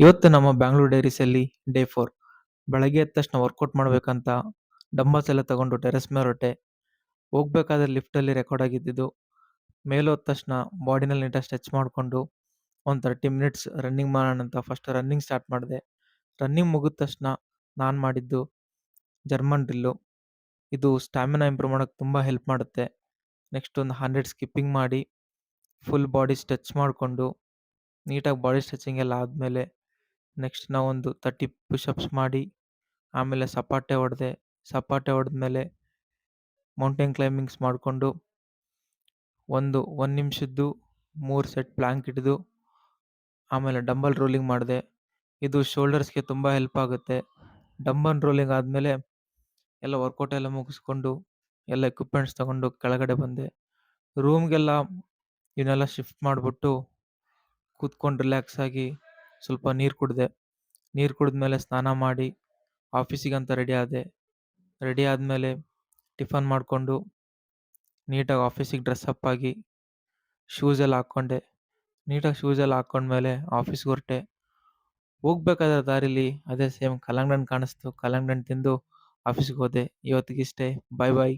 ಇವತ್ತು ನಮ್ಮ ಬ್ಯಾಂಗ್ಳೂರ್ ಡೈರೀಸಲ್ಲಿ ಡೇ 4. ಬೆಳಗ್ಗೆ ಎದ್ದ ತಕ್ಷಣ ವರ್ಕೌಟ್ ಮಾಡ್ಬೇಕಂತ ಡಂಬಲ್ಸ್ ಎಲ್ಲ ತಗೊಂಡು ಟೆರೆಸ್ ಮೇಲೆ ಹೊರಟೆ. ಹೋಗ್ಬೇಕಾದ್ರೆ ಲಿಫ್ಟಲ್ಲಿ ರೆಕಾರ್ಡ್ ಆಗಿದ್ದಿದ್ದು. ಮೇಲೆ ಹೋದ ತಕ್ಷಣ ಬಾಡಿನಲ್ಲಿ ನೀಟಾಗಿ ಸ್ಟ್ರೆಚ್ ಮಾಡಿಕೊಂಡು ಒಂದು 30 ಮಿನಿಟ್ಸ್ ರನ್ನಿಂಗ್ ಮಾಡೋಣ ಅಂತ ಫಸ್ಟ್ ರನ್ನಿಂಗ್ ಸ್ಟಾರ್ಟ್ ಮಾಡಿದೆ. ರನ್ನಿಂಗ್ ಮುಗಿದ ತಕ್ಷಣ ನಾನು ಮಾಡಿದ್ದು ಜರ್ಮನ್ ಡ್ರಿಲ್ಲು. ಇದು ಸ್ಟ್ಯಾಮಿನಾ ಇಂಪ್ರೂವ್ ಮಾಡೋಕ್ಕೆ ತುಂಬ ಹೆಲ್ಪ್ ಮಾಡುತ್ತೆ. ನೆಕ್ಸ್ಟ್ ಒಂದು 100 ಸ್ಕಿಪ್ಪಿಂಗ್ ಮಾಡಿ ಫುಲ್ ಬಾಡಿ ಸ್ಟ್ರೆಚ್ ಮಾಡಿಕೊಂಡು ನೀಟಾಗಿ ಬಾಡಿ ಸ್ಟ್ರೆಚಿಂಗ್ ಎಲ್ಲ ಆದಮೇಲೆ ನೆಕ್ಸ್ಟ್ ನಾವೊಂದು 30 ಪುಷಪ್ಸ್ ಮಾಡಿ ಆಮೇಲೆ ಸಪಾಟೆ ಹೊಡೆದೆ. ಸಪಾಟೆ ಹೊಡೆದ್ಮೇಲೆ ಮೌಂಟೇನ್ ಕ್ಲೈಂಬಿಂಗ್ಸ್ ಮಾಡಿಕೊಂಡು ಒಂದು ನಿಮಿಷದ್ದು 3 ಸೆಟ್ ಪ್ಲ್ಯಾಂಕ್ ಹಿಡಿದು ಆಮೇಲೆ ಡಂಬಲ್ ರೋಲಿಂಗ್ ಮಾಡಿದೆ. ಇದು ಶೋಲ್ಡರ್ಸ್ಗೆ ತುಂಬ ಹೆಲ್ಪ್ ಆಗುತ್ತೆ. ಡಂಬಲ್ ರೋಲಿಂಗ್ ಆದಮೇಲೆ ಎಲ್ಲ ವರ್ಕೌಟ್ ಎಲ್ಲ ಮುಗಿಸ್ಕೊಂಡು ಎಲ್ಲ ಎಕ್ವಿಪ್ಮೆಂಟ್ಸ್ ತಗೊಂಡು ಕೆಳಗಡೆ ಬಂದೆ. ರೂಮ್ಗೆಲ್ಲ ಇವನ್ನೆಲ್ಲ ಶಿಫ್ಟ್ ಮಾಡಿಬಿಟ್ಟು ಕೂತ್ಕೊಂಡು ರಿಲ್ಯಾಕ್ಸ್ ಆಗಿ ಸ್ವಲ್ಪ ನೀರು ಕುಡಿದೆ. ನೀರು ಕುಡಿದ್ಮೇಲೆ ಸ್ನಾನ ಮಾಡಿ ಆಫೀಸಿಗಂತ ರೆಡಿ ಆದೆ. ರೆಡಿ ಆದಮೇಲೆ ಟಿಫನ್ ಮಾಡಿಕೊಂಡು ನೀಟಾಗಿ ಆಫೀಸಿಗೆ ಡ್ರೆಸ್ ಅಪ್ ಆಗಿ ಶೂಸ್ ಎಲ್ಲ ಹಾಕ್ಕೊಂಡೆ. ನೀಟಾಗಿ ಶೂಸ್ ಎಲ್ಲ ಹಾಕ್ಕೊಂಡ್ಮೇಲೆ ಆಫೀಸ್ಗೆ ಹೊರಟೆ. ಹೋಗ್ಬೇಕಾದ್ರೆ ದಾರಿಲಿ ಅದೇ ಸೇಮ್ ಕಲ್ಲಂಗಡಿ ಹಣ್ಣು ಕಾಣಿಸ್ತು. ಕಲ್ಲಂಗಡಿ ಹಣ್ಣು ತಿಂದು ಆಫೀಸ್ಗೆ ಹೋದೆ. ಇವತ್ತಿಗಿಷ್ಟೇ. ಬಾಯ್ ಬಾಯ್.